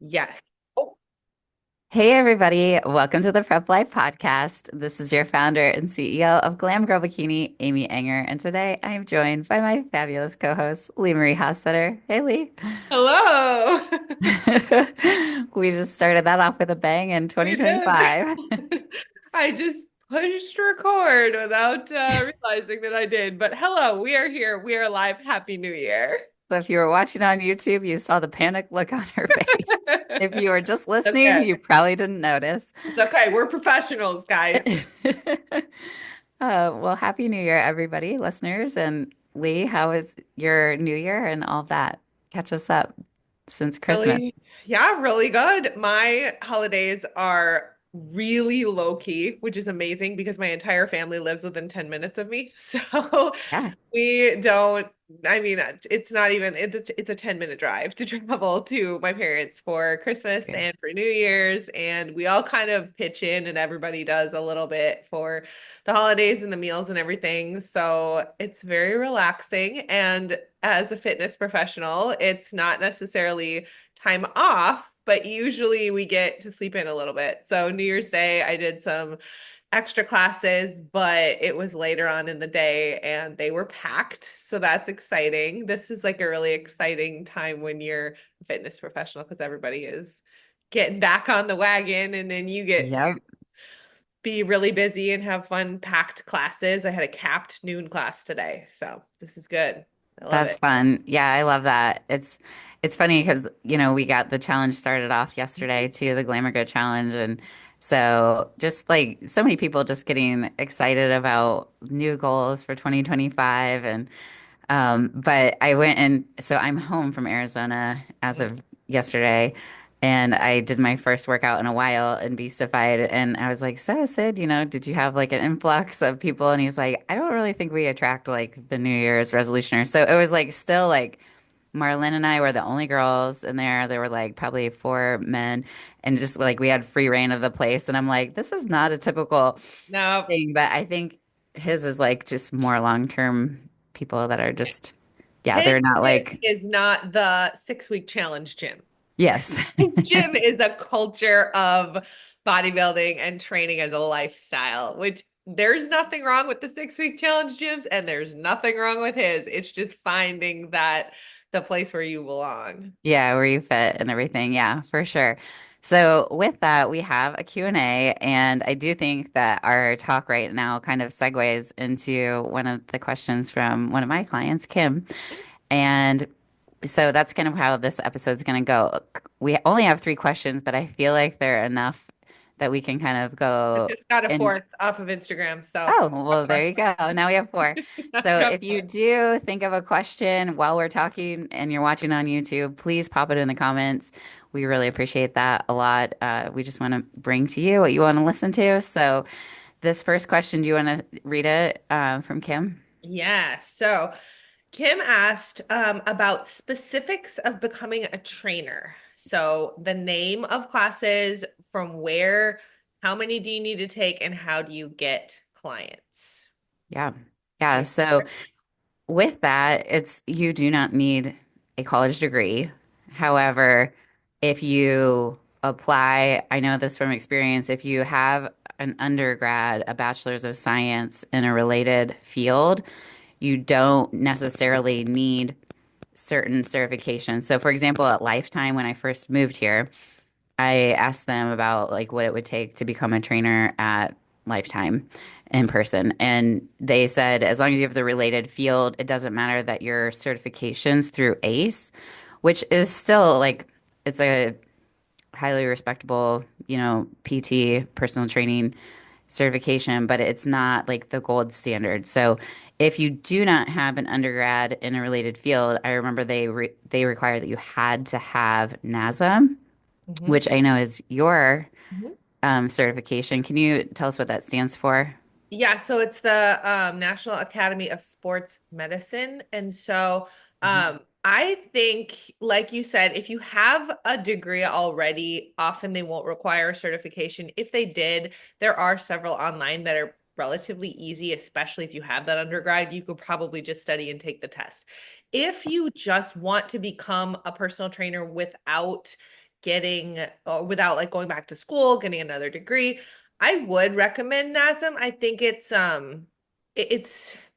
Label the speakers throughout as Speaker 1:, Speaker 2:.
Speaker 1: Yes. Oh,
Speaker 2: Hey, everybody. Welcome to the Prep Life Podcast. This is your founder and CEO of Glam Girl Bikini, Amy Enger. And today I am joined by my fabulous co host, Lee Marie Hostetter. Hey, Lee.
Speaker 1: hello.
Speaker 2: We just started that off with a bang in
Speaker 1: We did.
Speaker 2: 2025.
Speaker 1: I just pushed record without realizing that I did. But hello, we are here. We are live. Happy New Year.
Speaker 2: So if you were watching on YouTube, you saw the panic look on her face. If you were just listening,
Speaker 1: Okay.
Speaker 2: you probably didn't notice.
Speaker 1: It's okay. We're professionals, guys.
Speaker 2: Well, Happy New Year, everybody, listeners. And Lee, how was your New Year and all that? Catch us up since Christmas.
Speaker 1: Really? Yeah, really good. My holidays are really low key, which is amazing because my entire family lives within 10 minutes of me. So
Speaker 2: Yeah.
Speaker 1: we don't, I mean, it's not even, it's a 10-minute drive to travel to my parents for Christmas and for New Year's. And we all kind of pitch in and everybody does a little bit for the holidays and the meals and everything. So it's very relaxing. And as a fitness professional, it's not necessarily time off, but usually we get to sleep in a little bit. So New Year's Day, I did some extra classes, but it was later on in the day and they were packed. So that's exciting. This is like a really exciting time when you're a fitness professional because everybody is getting back on the wagon and then you get to
Speaker 2: Yep.
Speaker 1: be really busy and have fun packed classes. I had a capped noon class today. So this is good. I love
Speaker 2: That's
Speaker 1: it.
Speaker 2: fun. Yeah, I love that. It's funny because, we got the challenge started off yesterday too, the Glamour Go challenge. And so just like so many people just getting excited about new goals for 2025. And but I went and so I'm home from Arizona as
Speaker 1: Mhm.
Speaker 2: of yesterday, and I did my first workout in a while in Beastified, and I was like, "So, Sid, did you have like an influx of people?" And he's like, "I don't really think we attract like the New Year's resolutioners." So it was like still like Marlene and I were the only girls in there. There were like probably four men, and just like we had free reign of the place. And I'm like, this is not a typical
Speaker 1: No,
Speaker 2: thing, but I think his is like just more long-term people that are just, yeah,
Speaker 1: his
Speaker 2: they're not
Speaker 1: gym
Speaker 2: like,
Speaker 1: is not the 6-week challenge gym.
Speaker 2: yes.
Speaker 1: His gym is a culture of bodybuilding and training as a lifestyle, which there's nothing wrong with the 6-week challenge gyms, and there's nothing wrong with his. It's just finding that the place where you belong.
Speaker 2: Yeah, where you fit and everything. Yeah, for sure. So with that, we have a Q&A, and I do think that our talk right now kind of segues into one of the questions from one of my clients, Kim. And so that's kind of how this episode's going to go. We only have three questions, but I feel like they're enough that we can kind of
Speaker 1: I
Speaker 2: go
Speaker 1: just got a
Speaker 2: in.
Speaker 1: fourth off of Instagram, so
Speaker 2: Oh,
Speaker 1: that's
Speaker 2: well,
Speaker 1: fine.
Speaker 2: there you go. Now we have four. So
Speaker 1: Go
Speaker 2: if
Speaker 1: for
Speaker 2: you
Speaker 1: it.
Speaker 2: do think of a question while we're talking and you're watching on YouTube, please pop it in the comments. We really appreciate that a lot. We just want to bring to you what you want to listen to. So this first question, do you want to read it from Kim?
Speaker 1: Yeah. So Kim asked about specifics of becoming a trainer. So the name of classes, from where, how many do you need to take, and how do you get clients?
Speaker 2: Yeah. Yeah.
Speaker 1: Yeah.
Speaker 2: So with that, it's you do not need a college degree. However, if you apply, I know this from experience, if you have an undergrad, a bachelor's of science in a related field, you don't necessarily need certain certifications. So, for example, at Lifetime, when I first moved here, I asked them about like what it would take to become a trainer at Lifetime in person. And they said as long as you have the related field, it doesn't matter that your certifications through ACE, which is still like it's a highly respectable, PT, personal training certification, but it's not like the gold standard. So if you do not have an undergrad in a related field, I remember they require that you had to have NASA,
Speaker 1: Mhm.
Speaker 2: which I know is your
Speaker 1: Mhm.
Speaker 2: certification. Can you tell us what that stands for?
Speaker 1: Yeah, so it's the National Academy of Sports Medicine. And so
Speaker 2: Mhm.
Speaker 1: I think, like you said, if you have a degree already, often they won't require a certification. If they did, there are several online that are relatively easy, especially if you have that undergrad. You could probably just study and take the test. If you just want to become a personal trainer without getting or without like going back to school, getting another degree, I would recommend NASM. I think it's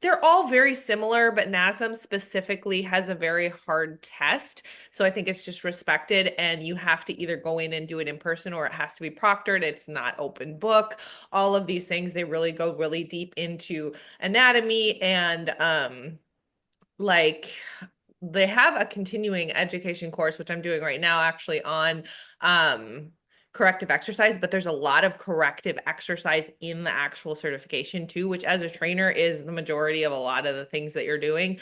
Speaker 1: they're all very similar, but NASM specifically has a very hard test. So I think it's just respected, and you have to either go in and do it in person or it has to be proctored. It's not open book. All of these things, they really go really deep into anatomy and like they have a continuing education course, which I'm doing right now actually on um corrective exercise, but there's a lot of corrective exercise in the actual certification too, which as a trainer is the majority of a lot of the things that you're doing.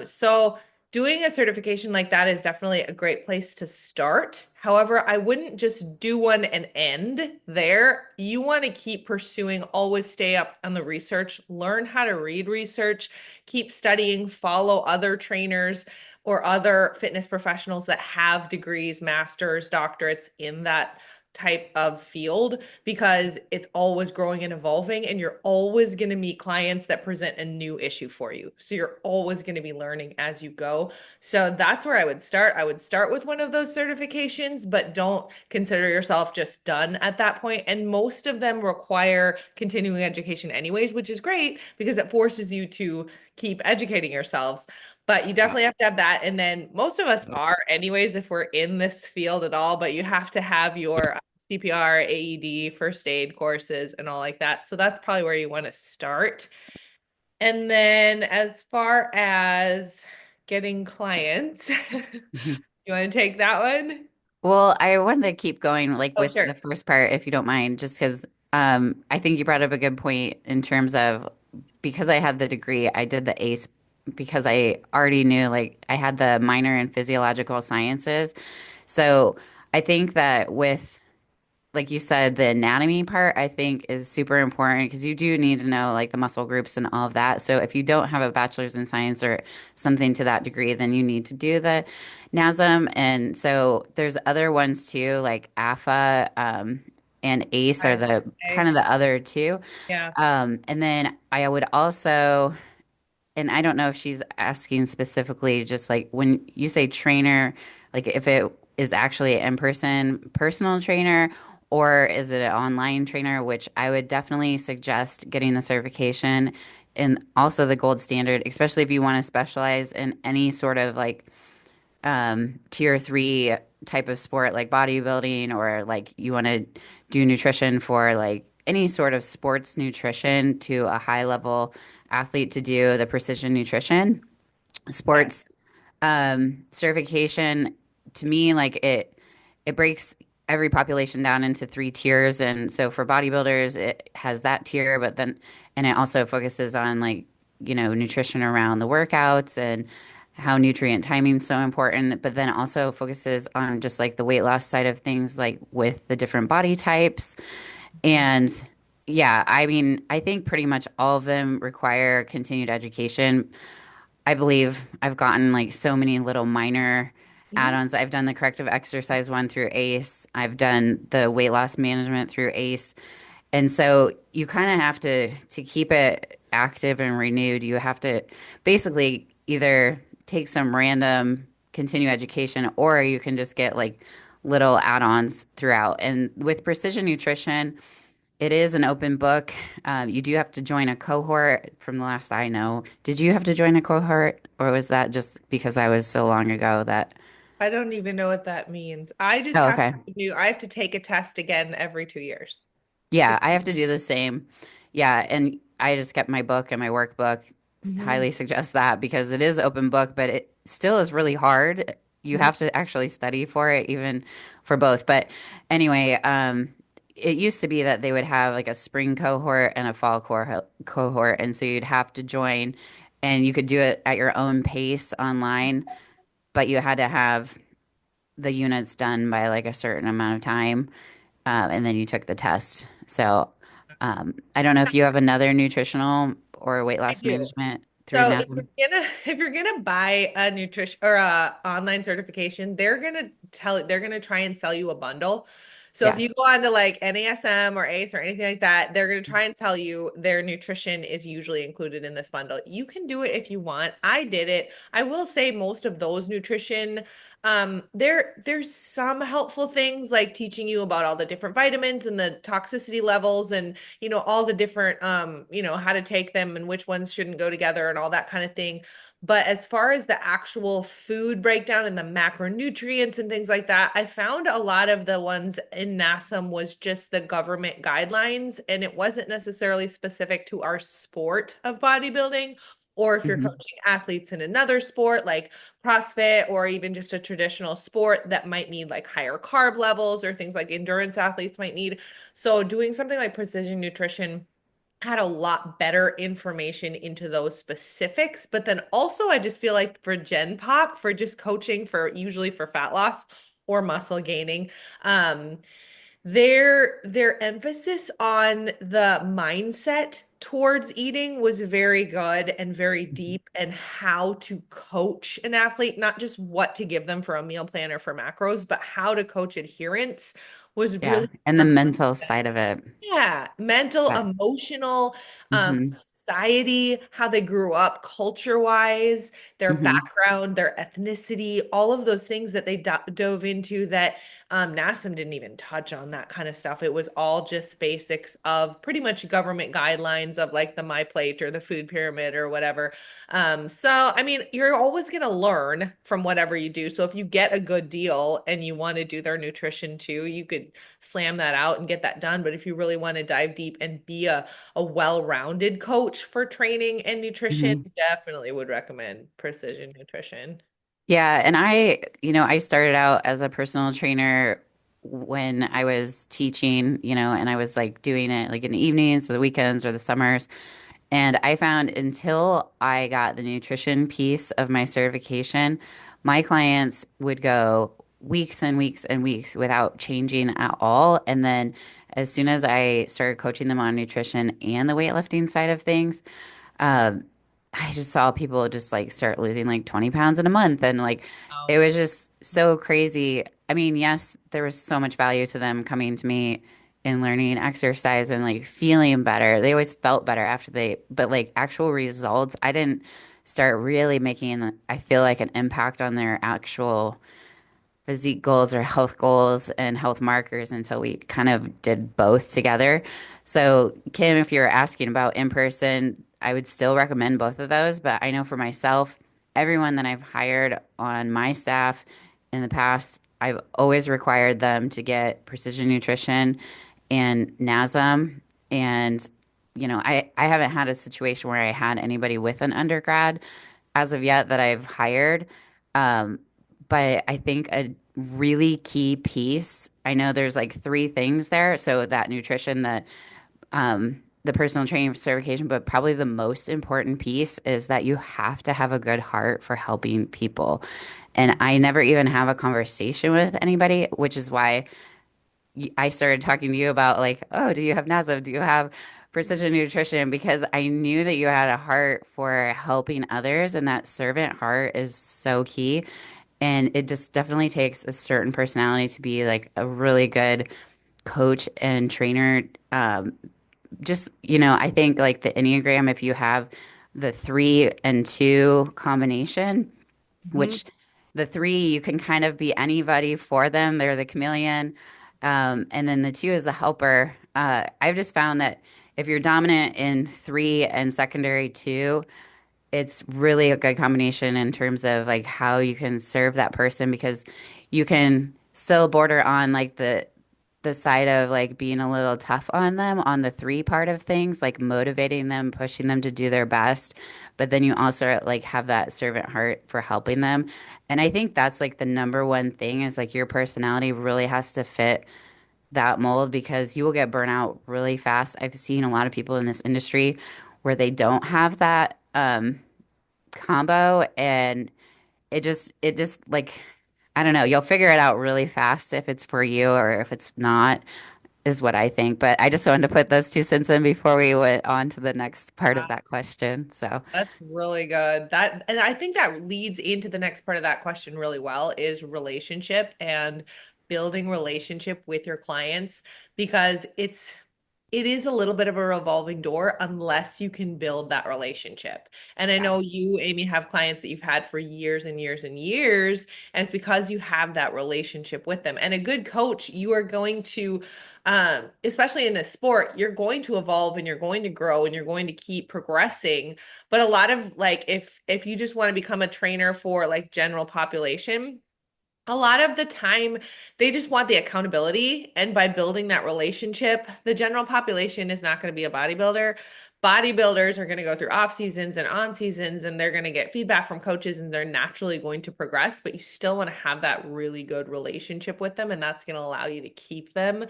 Speaker 1: So doing a certification like that is definitely a great place to start. However, I wouldn't just do one and end there. You want to keep pursuing, always stay up on the research, learn how to read research, keep studying, follow other trainers or other fitness professionals that have degrees, masters, doctorates in that type of field because it's always growing and evolving, and you're always going to meet clients that present a new issue for you. So you're always going to be learning as you go. So that's where I would start. I would start with one of those certifications, but don't consider yourself just done at that point. And most of them require continuing education anyways, which is great because it forces you to keep educating yourselves. But you definitely have to have that. And then most of us are anyways, if we're in this field at all, but you have to have your CPR, AED, first aid courses and all like that. So that's probably where you want to start. And then as far as getting clients, you want to take that one?
Speaker 2: Well, I wanted to keep going like
Speaker 1: Oh,
Speaker 2: with
Speaker 1: sure.
Speaker 2: the first part, if you don't mind, just because I think you brought up a good point in terms of because I had the degree, I did the ACE because I already knew like I had the minor in physiological sciences. So I think that with like you said, the anatomy part I think is super important because you do need to know like the muscle groups and all of that. So if you don't have a bachelor's in science or something to that degree, then you need to do the NASM. And so there's other ones too, like AFA and ACE are the kind
Speaker 1: Okay.
Speaker 2: of the other two.
Speaker 1: Yeah.
Speaker 2: And then I would also and I don't know if she's asking specifically, just like when you say trainer, like if it is actually an in-person personal trainer or is it an online trainer, which I would definitely suggest getting the certification and also the gold standard, especially if you want to specialize in any sort of like tier three type of sport like bodybuilding or like you want to do nutrition for like any sort of sports nutrition to a high level athlete to do the precision nutrition
Speaker 1: Yeah.
Speaker 2: sports certification to me like it breaks every population down into three tiers and so for bodybuilders it has that tier but then and it also focuses on like nutrition around the workouts and how nutrient timing is so important but then also focuses on just like the weight loss side of things like with the different body types and yeah I mean I think pretty much all of them require continued education. I believe I've gotten like so many little minor
Speaker 1: Mhm.
Speaker 2: add-ons. I've done the corrective exercise one through ACE. I've done the weight loss management through ACE. And so you kind of have to keep it active and renewed. You have to basically either take some random continue education or you can just get like little add-ons throughout. And with precision nutrition, it is an open book. You do have to join a cohort from the last I know. Did you have to join a cohort, or was that just because I was so long ago that?
Speaker 1: I don't even know what that means. I just
Speaker 2: Oh,
Speaker 1: have
Speaker 2: okay.
Speaker 1: to do, I have to take a test again every 2 years. To,
Speaker 2: Yeah, I have to do the same. Yeah, and I just kept my book and my workbook.
Speaker 1: Mhm.
Speaker 2: Highly suggest that because it is open book, but it still is really hard. You
Speaker 1: Mhm.
Speaker 2: have to actually study for it, even for both. But anyway, it used to be that they would have like a spring cohort and a fall cohort, and so you'd have to join, and you could do it at your own pace online, but you had to have the units done by like a certain amount of time and then you took the test. So I don't know if you have another nutritional or weight
Speaker 1: I
Speaker 2: loss
Speaker 1: do.
Speaker 2: management through
Speaker 1: So
Speaker 2: now.
Speaker 1: if you're gonna buy a nutrition or a online certification, they're gonna try and sell you a bundle. So if
Speaker 2: Yeah.
Speaker 1: you go on to like NASM or ACE or anything like that, they're gonna try and tell you their nutrition is usually included in this bundle. You can do it if you want. I did it. I will say most of those nutrition There's some helpful things like teaching you about all the different vitamins and the toxicity levels and all the different how to take them and which ones shouldn't go together and all that kind of thing. But as far as the actual food breakdown and the macronutrients and things like that, I found a lot of the ones in NASM was just the government guidelines, and it wasn't necessarily specific to our sport of bodybuilding. Or if you're
Speaker 2: Mhm.
Speaker 1: coaching athletes in another sport like CrossFit or even just a traditional sport that might need like higher carb levels or things like endurance athletes might need. So doing something like precision nutrition had a lot better information into those specifics. But then also, I just feel like for Gen Pop, for just coaching for usually for fat loss or muscle gaining, um, their emphasis on the mindset towards eating was very good and very
Speaker 2: Mhm.
Speaker 1: deep, and how to coach an athlete, not just what to give them for a meal plan or for macros, but how to coach adherence was
Speaker 2: Yeah.
Speaker 1: really
Speaker 2: And the
Speaker 1: emphasis.
Speaker 2: mental side of it.
Speaker 1: Yeah, mental,
Speaker 2: Yeah.
Speaker 1: emotional,
Speaker 2: Hmm.
Speaker 1: society, how they grew up culture-wise, their
Speaker 2: Hmm.
Speaker 1: background, their ethnicity, all of those things that they dove into that NASM didn't even touch on that kind of stuff. It was all just basics of pretty much government guidelines of like the My Plate or the food pyramid or whatever. So I mean, you're always going to learn from whatever you do. So if you get a good deal and you want to do their nutrition too, you could slam that out and get that done. But if you really want to dive deep and be a well-rounded coach for training and nutrition,
Speaker 2: Hmm.
Speaker 1: definitely would recommend precision nutrition.
Speaker 2: Yeah, and I started out as a personal trainer when I was teaching, and I was like doing it like in the evenings or the weekends or the summers. And I found until I got the nutrition piece of my certification, my clients would go weeks and weeks and weeks without changing at all. And then as soon as I started coaching them on nutrition and the weightlifting side of things, um, I just saw people just like start losing like 20 pounds in a month. And like
Speaker 1: Oh,
Speaker 2: it was just so crazy. I mean, yes, there was so much value to them coming to me and learning exercise and like feeling better. They always felt better after but like actual results, I didn't start really making, I feel like, an impact on their actual physique goals or health goals and health markers until we kind of did both together. So, Kim, if you're asking about in person, I would still recommend both of those. But I know for myself, everyone that I've hired on my staff in the past, I've always required them to get precision nutrition and NASM. And, I haven't had a situation where I had anybody with an undergrad as of yet that I've hired. Um, but I think a really key piece, I know there's like three things there. So that nutrition, the personal training certification, but probably the most important piece is that you have to have a good heart for helping people. And I never even have a conversation with anybody, which is why I started talking to you about like, oh, do you have NASM? Do you have precision nutrition? Because I knew that you had a heart for helping others, and that servant heart is so key. And it just definitely takes a certain personality to be like a really good coach and trainer. I think like the Enneagram, if you have the 3 and 2 combination,
Speaker 1: mhm.
Speaker 2: which the 3, you can kind of be anybody for them. They're the chameleon. And then the 2 is a helper. I've just found that if you're dominant in 3 and secondary 2, it's really a good combination in terms of like how you can serve that person because you can still border on like the side of like being a little tough on them on the 3 part of things, like motivating them, pushing them to do their best. But then you also like have that servant heart for helping them. And I think that's like the number one thing is like your personality really has to fit that mold because you will get burnt out really fast. I've seen a lot of people in this industry where they don't have that combo and it just like I don't know, you'll figure it out really fast if it's for you or if it's not is what I think. But I just wanted to put those 2 cents in before we went on to the next part of that question. So,
Speaker 1: That's really good. And I think that leads into the next part of that question really well is relationship and building relationship with your clients because it is a little bit of a revolving door unless you can build that relationship. And I
Speaker 2: Yeah.
Speaker 1: know you, Amy, have clients that you've had for years and years and years, and it's because you have that relationship with them. And a good coach, you are going to, especially in this sport, you're going to evolve and you're going to grow and you're going to keep progressing. But a lot of like, if you just want to become a trainer for like general population, a lot of the time they just want the accountability, and by building that relationship, the general population is not going to be a bodybuilder. Bodybuilders are going to go through off seasons and on seasons, and they're going to get feedback from coaches, and they're naturally going to progress, but you still want to have that really good relationship with them, and that's going to allow you to keep them,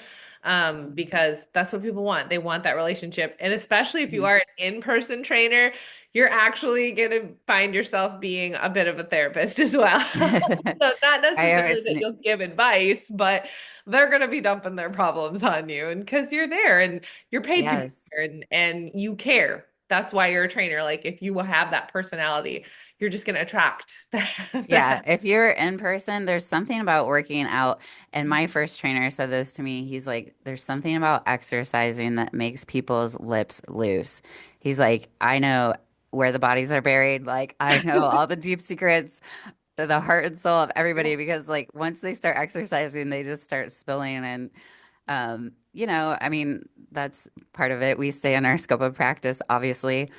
Speaker 1: because that's what people want. They want that relationship, and especially if you
Speaker 2: Mhm.
Speaker 1: are an in-person trainer, you're actually going to find yourself being a bit of a therapist as well. So not
Speaker 2: I
Speaker 1: necessarily
Speaker 2: always
Speaker 1: that you'll give advice, but they're going to be dumping their problems on you, and because you're there and you're paid to be
Speaker 2: yes.
Speaker 1: there, and you care. That's why you're a trainer. Like if you will have that personality, you're just going to attract
Speaker 2: Yeah,
Speaker 1: that.
Speaker 2: if you're in person, there's something about working out. And my first trainer said this to me. He's like, there's something about exercising that makes people's lips loose. He's like, I know where the bodies are buried. Like, I know all the deep secrets, the heart and soul of everybody, because like once they start exercising, they just start spilling. And I mean, that's part of it. We stay in our scope of practice, obviously.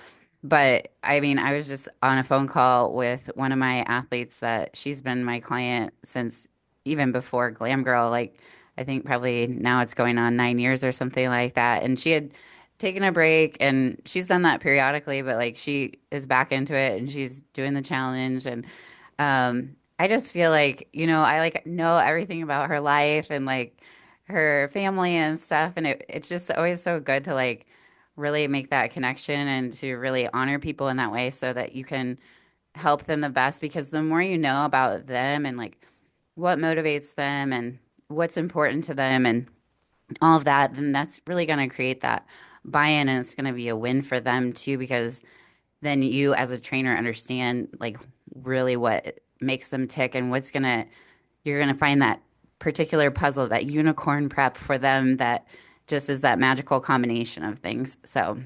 Speaker 2: But I mean, I was just on a phone call with one of my athletes that she's been my client since even before Glam Girl. Like, I think probably now it's going on 9 years or something like that. And she had taken a break and she's done that periodically, but like she is back into it and she's doing the challenge. And I just feel like, I like know everything about her life and like her family and stuff. And it's just always so good to like really make that connection and to really honor people in that way so that you can help them the best. Because the more you know about them and like what motivates them and what's important to them and all of that, then that's really going to create that buy-in and it's going to be a win for them too because then you as a trainer understand like really what makes them tick and you're gonna find that particular puzzle, that unicorn prep for them that just is that magical combination of things. So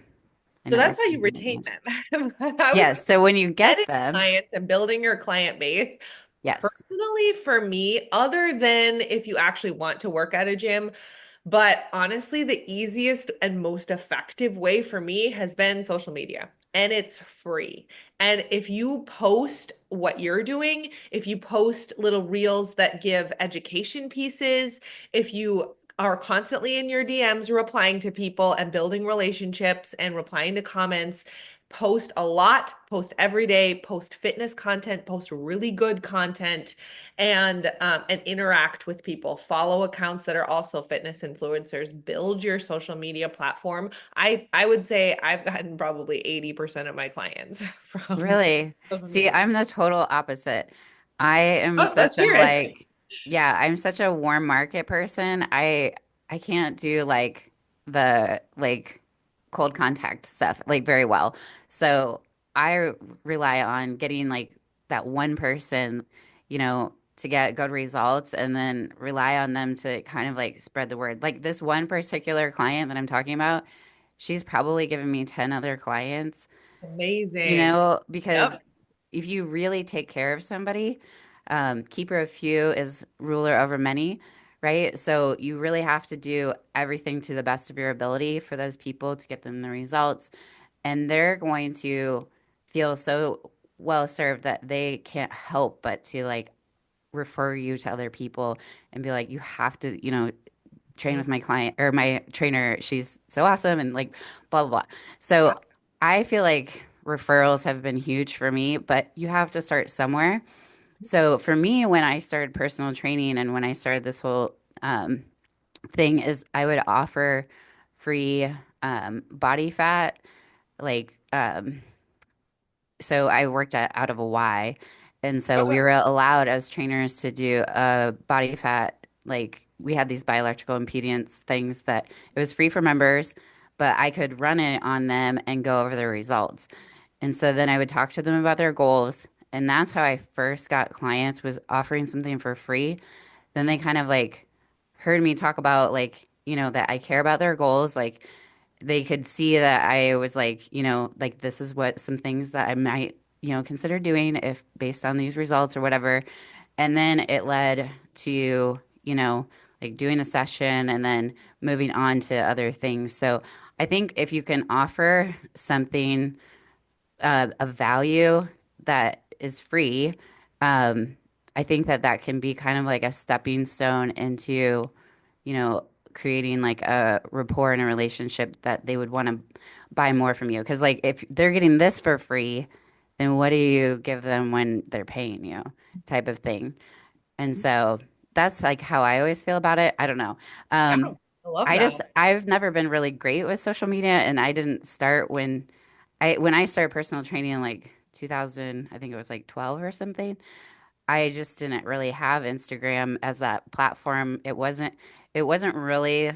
Speaker 2: I
Speaker 1: So
Speaker 2: know
Speaker 1: that's how you
Speaker 2: everything very
Speaker 1: retain
Speaker 2: much.
Speaker 1: them. I would say
Speaker 2: Yes. So when you get
Speaker 1: getting
Speaker 2: them,
Speaker 1: clients and building your client base.
Speaker 2: yes,
Speaker 1: Personally, for me, other than if you actually want to work at a gym, but honestly, the easiest and most effective way for me has been social media, and it's free. And if you post what you're doing, if you post little reels that give education pieces, if you are constantly in your DMs replying to people and building relationships and replying to comments, post a lot, post every day, post fitness content, post really good content, and interact with people. Follow accounts that are also fitness influencers. Build your social media platform. I would say I've gotten probably 80% of my clients from
Speaker 2: really.
Speaker 1: social
Speaker 2: See,
Speaker 1: media.
Speaker 2: I'm the total opposite. I am
Speaker 1: Oh, let's
Speaker 2: such a
Speaker 1: hear it.
Speaker 2: like, yeah, I'm such a warm market person. I can't do like the like cold contact stuff like very well. So I rely on getting like that one person, to get good results and then rely on them to kind of like spread the word. Like this one particular client that I'm talking about, she's probably given me 10 other clients,
Speaker 1: Amazing.
Speaker 2: because
Speaker 1: Yep.
Speaker 2: if you really take care of somebody, keeper of few is ruler over many, right? So you really have to do everything to the best of your ability for those people to get them the results. And they're going to feel so well served that they can't help but to like refer you to other people and be like, you have to, train with my client or my trainer. She's so awesome and like blah, blah, blah. So I feel like referrals have been huge for me, but you have to start somewhere. So for me, when I started personal training and when I started this whole thing, is I would offer free body fat, like so I worked out of a Y, and so we
Speaker 1: Okay.
Speaker 2: were allowed as trainers to do a body fat. Like we had these bioelectrical impedance things that it was free for members, but I could run it on them and go over the results. And so then I would talk to them about their goals, and that's how I first got clients was offering something for free. Then they kind of like heard me talk about like, that I care about their goals, like they could see that I was like, like this is what some things that I might, consider doing if based on these results or whatever. And then it led to, like doing a session and then moving on to other things. So I think if you can offer something of value that is free, um, I think that that can be kind of like a stepping stone into, you know, creating like a rapport and a relationship that they would want to buy more from you. Because like if they're getting this for free, then what do you give them when they're paying you, type of thing. And so that's like how I always feel about it. I don't know.
Speaker 1: Yeah, I love that.
Speaker 2: I've never been really great with social media, and I didn't start when I started personal training in like 2000, I think it was like 12 or something. I just didn't really have Instagram as that platform. It wasn't really,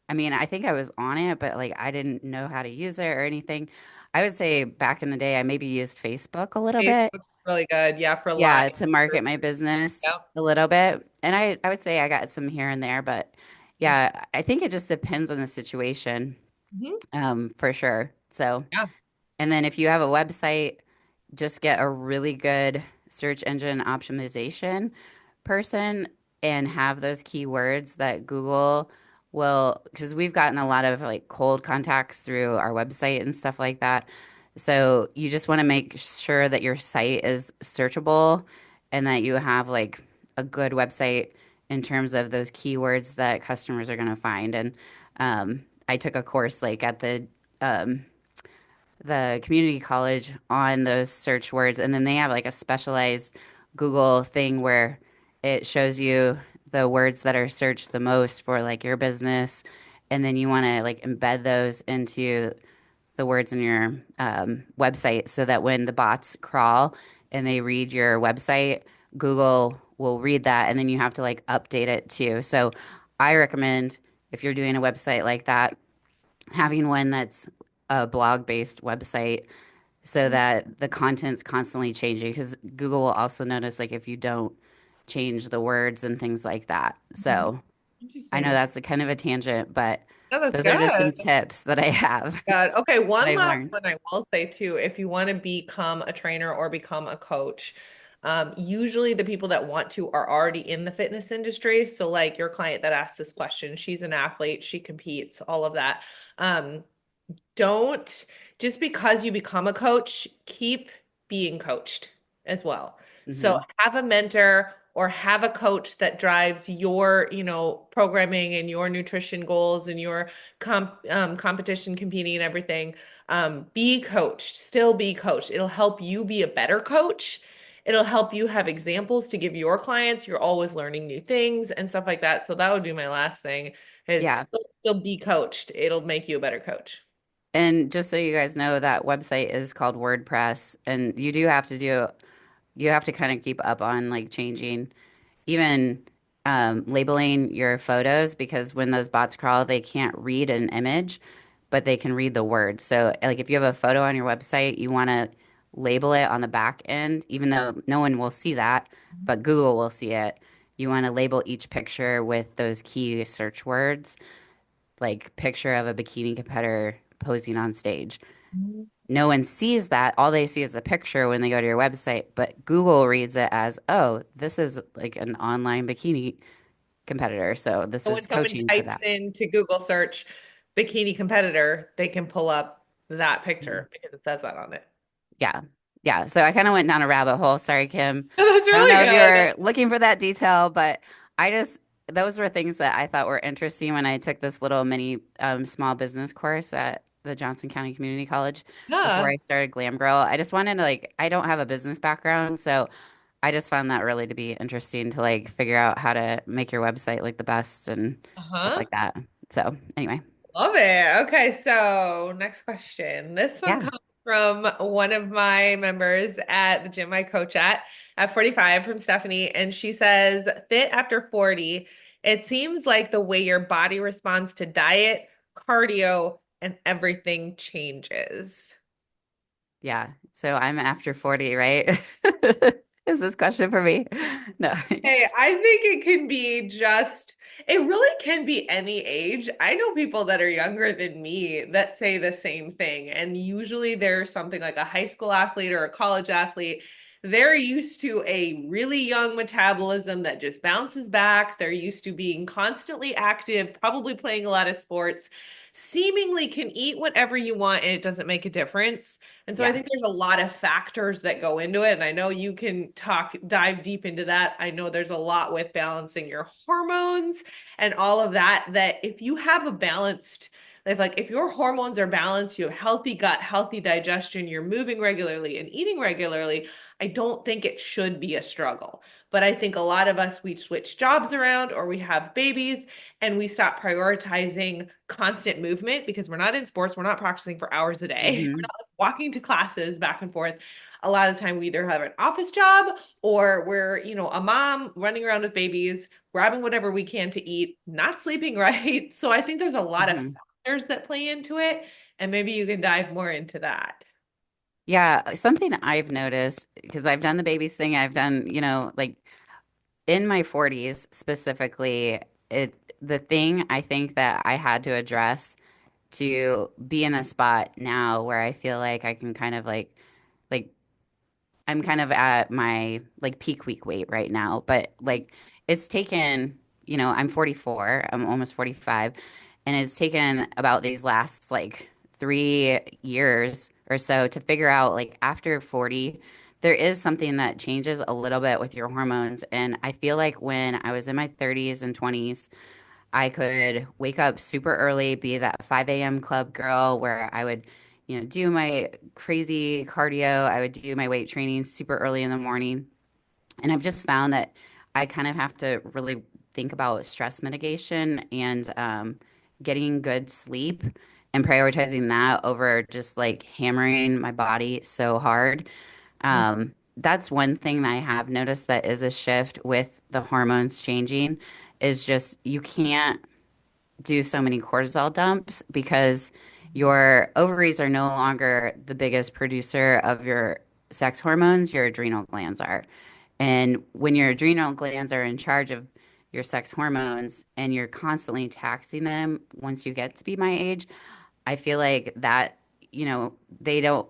Speaker 2: I mean, I think I was on it, but like I didn't know how to use it or anything. I would say back in the day, I maybe used Facebook a little bit.
Speaker 1: Facebook's really good. Yeah, for live.
Speaker 2: Yeah, to market my business
Speaker 1: Yep.
Speaker 2: a little bit. And I would say I got some here and there, but yeah, I think it just depends on the situation,
Speaker 1: Mhm.
Speaker 2: for sure. So,
Speaker 1: Yeah.
Speaker 2: and then if you have a website, just get a really good search engine optimization person and have those keywords that Google will, because we've gotten a lot of like cold contacts through our website and stuff like that. So you just want to make sure that your site is searchable and that you have like a good website in terms of those keywords that customers are going to find. And I took a course like at um, the community college on those search words, and then they have like a specialized Google thing where it shows you the words that are searched the most for like your business, and then you want to like embed those into the words in your website so that when the bots crawl and they read your website, Google will read that, and then you have to like update it too. So I recommend if you're doing a website like that, having one that's a blog-based website so that the content's constantly changing because Google will also notice like if you don't change the words and things like that.
Speaker 1: Mhm.
Speaker 2: So I know
Speaker 1: Interesting.
Speaker 2: that's a kind of a tangent, but
Speaker 1: No, that's
Speaker 2: those are just some
Speaker 1: good.
Speaker 2: tips that I have
Speaker 1: God. Okay,
Speaker 2: that
Speaker 1: one
Speaker 2: I've
Speaker 1: last
Speaker 2: learned.
Speaker 1: one I will say too, if you want to become a trainer or become a coach, usually the people that want to are already in the fitness industry. So like your client that asked this question, she's an athlete, she competes, all of that. Don't just because you become a coach, keep being coached as well. So
Speaker 2: Hmm.
Speaker 1: have a mentor or have a coach that drives your, programming and your nutrition goals and your competition competing and everything. Be coached, still be coached. It'll help you be a better coach. It'll help you have examples to give your clients. You're always learning new things and stuff like that. So that would be my last thing is
Speaker 2: Yeah.
Speaker 1: still be coached. It'll make you a better coach.
Speaker 2: And just so you guys know, that website is called WordPress, and you have to kind of keep up on like changing even labeling your photos because when those bots crawl, they can't read an image, but they can read the words. So, like, if you have a photo on your website, you want to label it on the back end, even though no one will see that, but Google will see it. You want to label each picture with those key search words, like picture of a bikini competitor posing on stage. No one sees that. All they see is the picture when they go to your website, but Google reads it as, oh, this is like an online bikini competitor. So this
Speaker 1: So
Speaker 2: is
Speaker 1: when someone
Speaker 2: coaching for
Speaker 1: types
Speaker 2: that.
Speaker 1: into Google search bikini competitor, they can pull up that
Speaker 2: Mhm.
Speaker 1: picture because it says that on it.
Speaker 2: Yeah. Yeah. So I kind of went down a rabbit hole. Sorry, Kim.
Speaker 1: That's
Speaker 2: I don't
Speaker 1: really
Speaker 2: know if you
Speaker 1: good.
Speaker 2: were looking for that detail, but I just, those were things that I thought were interesting when I took this little mini small business course at the Johnson County Community College before
Speaker 1: Yeah.
Speaker 2: I started Glam Girl. I just wanted to like, I don't have a business background. So I just found that really to be interesting to like figure out how to make your website like the best and stuff
Speaker 1: Uh-huh.
Speaker 2: like that. So anyway,
Speaker 1: Love it. Okay, so next question. This one
Speaker 2: yeah,
Speaker 1: comes from one of my members at the gym I coach at 45 from Stephanie, and she says, fit after 40. It seems like the way your body responds to diet, cardio, and everything changes.
Speaker 2: yeah. So I'm after 40, right? Is this question for me? No.
Speaker 1: Hey, I think it can be just It really can be any age. I know people that are younger than me that say the same thing. And usually they're something like a high school athlete or a college athlete. They're used to a really young metabolism that just bounces back. They're used to being constantly active, probably playing a lot of sports, seemingly can eat whatever you want and it doesn't make a difference. And so I
Speaker 2: Yeah.
Speaker 1: think there's a lot of factors that go into it. And I know you can dive deep into that. I know there's a lot with balancing your hormones and all of that, that if you have a balanced, if your hormones are balanced, you have healthy gut, healthy digestion, you're moving regularly and eating regularly, I don't think it should be a struggle. But I think a lot of us, we switch jobs around or we have babies and we stop prioritizing constant movement because we're not in sports, we're not practicing for hours a day, we're
Speaker 2: Hmm.
Speaker 1: not walking to classes back and forth. A lot of the time we either have an office job or we're, a mom running around with babies, grabbing whatever we can to eat, not sleeping right. So I think there's a lot of
Speaker 2: Hmm.
Speaker 1: factors that play into it. And maybe you can dive more into that.
Speaker 2: Yeah, something I've noticed because I've done the babies thing, I've done, like in my 40s specifically, it the thing I think that I had to address to be in a spot now where I feel like I can kind of like I'm kind of at my like peak week weight right now, but like it's taken, I'm 44, I'm almost 45, and it's taken about these last like 3 years or so to figure out like after 40, there is something that changes a little bit with your hormones. And I feel like when I was in my 30s and 20s, I could wake up super early, be that 5 a.m. club girl where I would, do my crazy cardio. I would do my weight training super early in the morning. And I've just found that I kind of have to really think about stress mitigation and getting good sleep and prioritizing that over just like hammering my body so hard. That's one thing that I have noticed that is a shift with the hormones changing is just you can't do so many cortisol dumps because your ovaries are no longer the biggest producer of your sex hormones, your adrenal glands are. And when your adrenal glands are in charge of your sex hormones and you're constantly taxing them once you get to be my age, I feel like that, they don't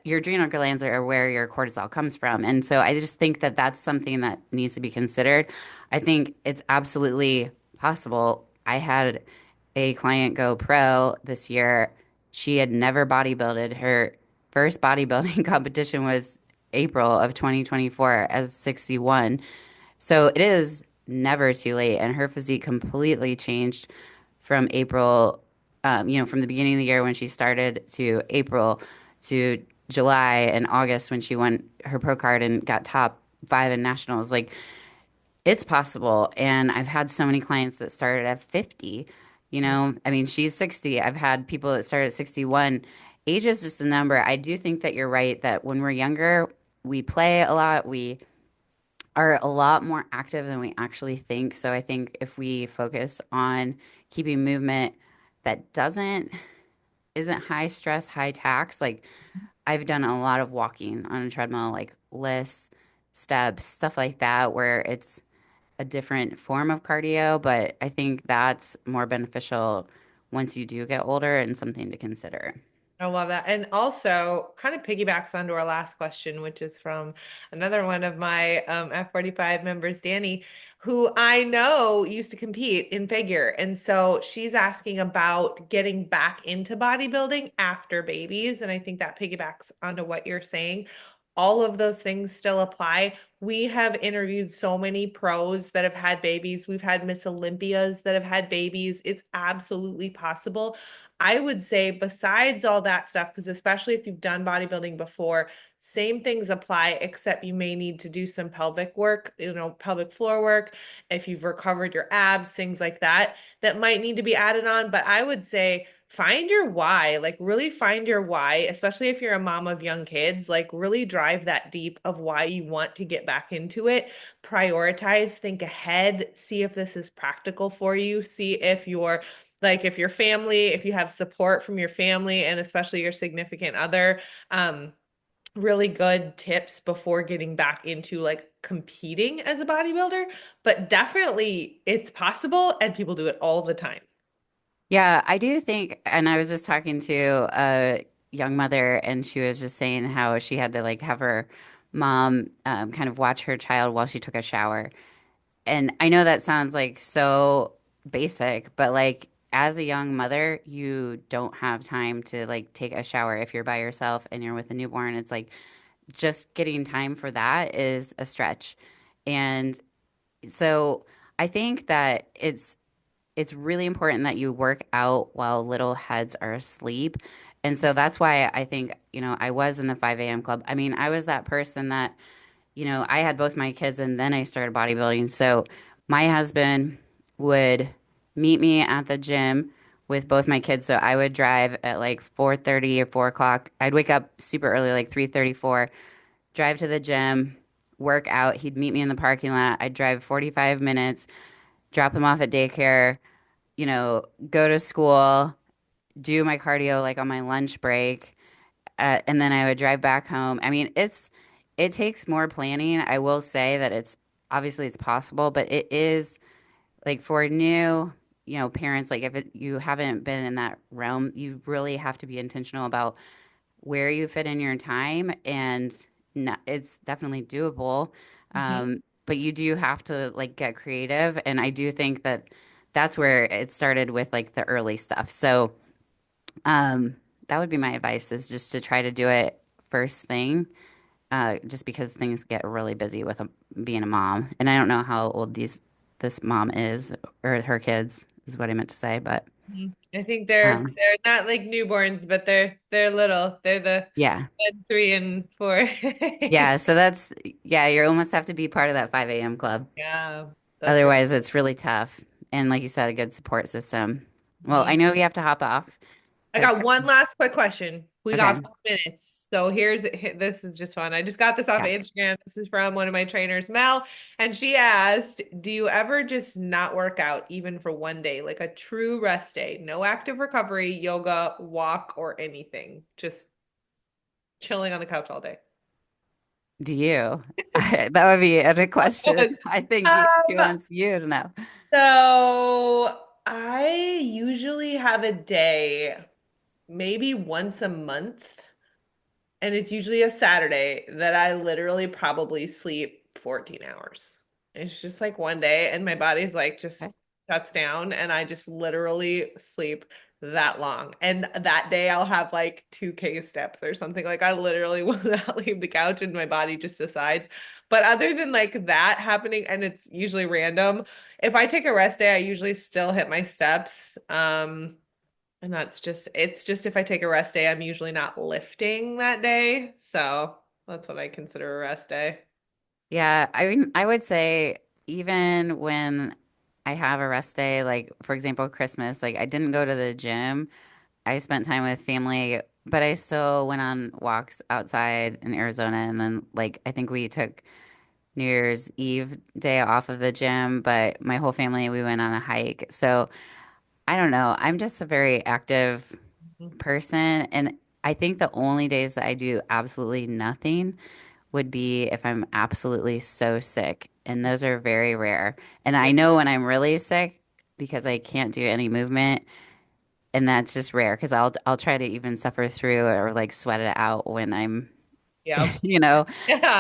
Speaker 2: your adrenal glands are where your cortisol comes from. And so I just think that that's something that needs to be considered. I think it's absolutely possible. I had a client go pro this year. She had never bodybuilded. Her first bodybuilding competition was April of 2024 as 61. So it is never too late. And her physique completely changed from April, from the beginning of the year when she started to April to July and August when she won her pro card and got top five in nationals. Like it's possible. And I've had so many clients that started at 50. I mean, she's 60. I've had people that started at 61. Age is just a number. I do think that you're right that when we're younger, we play a lot. We are a lot more active than we actually think. So I think if we focus on keeping movement that doesn't isn't high stress, high tax, like I've done a lot of walking on a treadmill, like lists, steps, stuff like that, where it's a different form of cardio, but I think that's more beneficial once you do get older and something to consider.
Speaker 1: I love that. And also kind of piggybacks onto our last question, which is from another one of my F45 members, Danny, who I know used to compete in figure. And so she's asking about getting back into bodybuilding after babies. And I think that piggybacks onto what you're saying. All of those things still apply. We have interviewed so many pros that have had babies. We've had Miss Olympias that have had babies. It's absolutely possible. I would say, besides all that stuff, because especially if you've done bodybuilding before, same things apply, except you may need to do some pelvic work, pelvic floor work, if you've recovered your abs, things like that, that might need to be added on. But I would say, find your why, like really find your why, especially if you're a mom of young kids, like really drive that deep of why you want to get back into it. Prioritize, think ahead, see if this is practical for you, see if you're if your family, if you have support from your family and especially your significant other, really good tips before getting back into like competing as a bodybuilder, but definitely it's possible and people do it all the time.
Speaker 2: Yeah, I do think, and I was just talking to a young mother, and she was just saying how she had to like have her mom kind of watch her child while she took a shower. And I know that sounds like so basic, but like as a young mother, you don't have time to like take a shower if you're by yourself and you're with a newborn. It's like just getting time for that is a stretch. And so I think that it's really important that you work out while little heads are asleep. And so that's why I think, I was in the 5 a.m. club. I mean, I was that person that, I had both my kids and then I started bodybuilding. So my husband would meet me at the gym with both my kids. So I would drive at like 4:30 or 4 o'clock. I'd wake up super early, like 3:34, drive to the gym, work out. He'd meet me in the parking lot. I'd drive 45 minutes, drop them off at daycare, go to school, do my cardio like on my lunch break, and then I would drive back home. I mean, it takes more planning. I will say that it's obviously it's possible, but it is like for new, parents, like if you haven't been in that realm, you really have to be intentional about where you fit in your time, and it's definitely doable.
Speaker 1: Mhm.
Speaker 2: But you do have to like get creative, and I do think that that's where it started with like the early stuff. So that would be my advice is just to try to do it first thing, just because things get really busy with being a mom. And I don't know how old this mom is or her kids is what I meant to say, but
Speaker 1: Mhm. I think they're
Speaker 2: um,
Speaker 1: they're not like newborns, but they're little. They're the
Speaker 2: yeah.
Speaker 1: 1, 3, and 4.
Speaker 2: Yeah, so yeah, you almost have to be part of that 5 a.m. club.
Speaker 1: Yeah, that's great.
Speaker 2: Otherwise, it's really tough. And like you said, a good support system. Well, I
Speaker 1: Mhm.
Speaker 2: know you have to hop off.
Speaker 1: I
Speaker 2: It's
Speaker 1: got one last quick question. We got
Speaker 2: okay.
Speaker 1: 5 minutes. So this is just fun. I just got this off of
Speaker 2: Yeah.
Speaker 1: Instagram. This is from one of my trainers, Mel, and she asked, "Do you ever just not work out even for one day, like a true rest day? No active recovery, yoga, walk, or anything. Just chilling on the couch all day."
Speaker 2: Do you? That would be a good question. I think she
Speaker 1: Um,
Speaker 2: wants you to know.
Speaker 1: so I usually have a day, maybe once a month. And it's usually a Saturday that I literally probably sleep 14 hours. It's just like one day, and my body's like just
Speaker 2: Okay.
Speaker 1: shuts down, and I just literally sleep that long. And that day I'll have like 2K steps or something. Like I literally will not leave the couch, and my body just decides. But other than like that happening, and it's usually random, if I take a rest day, I usually still hit my steps. And it's just if I take a rest day, I'm usually not lifting that day. So that's what I consider a rest day.
Speaker 2: Yeah, I mean, I would say even when I have a rest day, like for example, Christmas, like I didn't go to the gym. I spent time with family, but I still went on walks outside in Arizona. And then, like, I think we took New Year's Eve day off of the gym, but my whole family, we went on a hike. So I don't know. I'm just a very active
Speaker 1: Mhm.
Speaker 2: person. And I think the only days that I do absolutely nothing would be if I'm absolutely so sick. And those are very rare. And I
Speaker 1: Yep.
Speaker 2: know when I'm really sick because I can't do any movement. And that's just rare because I'll try to even suffer through or like sweat it out when I'm,
Speaker 1: Yep.
Speaker 2: you know.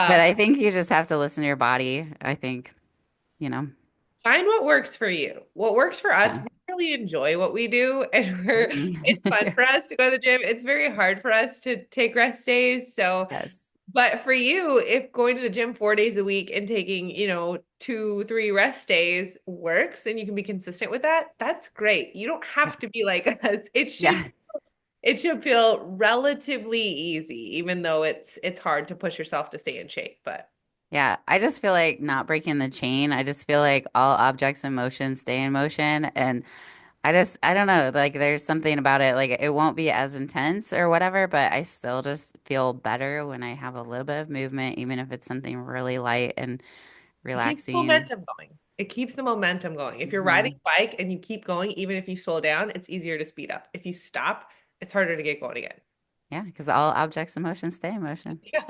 Speaker 2: But
Speaker 1: Yeah.
Speaker 2: I think you just have to listen to your body. I think, you know.
Speaker 1: Find what works for you. What works for us,
Speaker 2: Yeah.
Speaker 1: we really enjoy what we do, and it's fun
Speaker 2: Mhm.
Speaker 1: for us to go to the gym. It's very hard for us to take rest days. So
Speaker 2: Yes.
Speaker 1: but for you, if going to the gym 4 days a week and taking, 2, 3 rest days works and you can be consistent with that, that's great. You don't
Speaker 2: Yeah.
Speaker 1: have to be like us.
Speaker 2: Yeah.
Speaker 1: It should feel relatively easy, even though it's hard to push yourself to stay in shape. But
Speaker 2: Yeah. I just feel like not breaking the chain. I just feel like all objects in motion stay in motion. And I don't know, like there's something about it. Like it won't be as intense or whatever, but I still just feel better when I have a little bit of movement, even if it's something really light and
Speaker 1: it keeps
Speaker 2: relaxing.
Speaker 1: momentum going. It keeps the momentum going. If you're riding
Speaker 2: Mhm.
Speaker 1: a bike and you keep going, even if you slow down, it's easier to speed up. If you stop, it's harder to get going again.
Speaker 2: Yeah, because all objects in motion stay in motion.
Speaker 1: Yeah.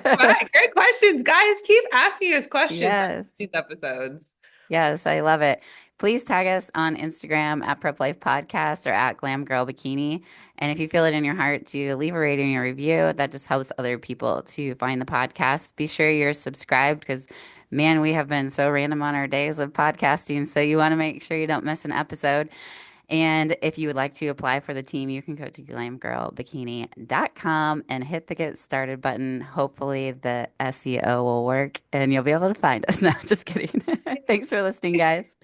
Speaker 1: Right. Great questions, guys. Keep asking us questions on
Speaker 2: Yes.
Speaker 1: these episodes.
Speaker 2: Yes, I love it. Please tag us on Instagram at Prep Life Podcast or at Glam Girl Bikini. And if you feel it in your heart to leave a rating or review, that just helps other people to find the podcast. Be sure you're subscribed because, man, we have been so random on our days of podcasting. So you want to make sure you don't miss an episode. And if you would like to apply for the team, you can go to glamgirlbikini.com and hit the get started button. Hopefully, the SEO will work and you'll be able to find us. No, just kidding. Thanks for listening, guys.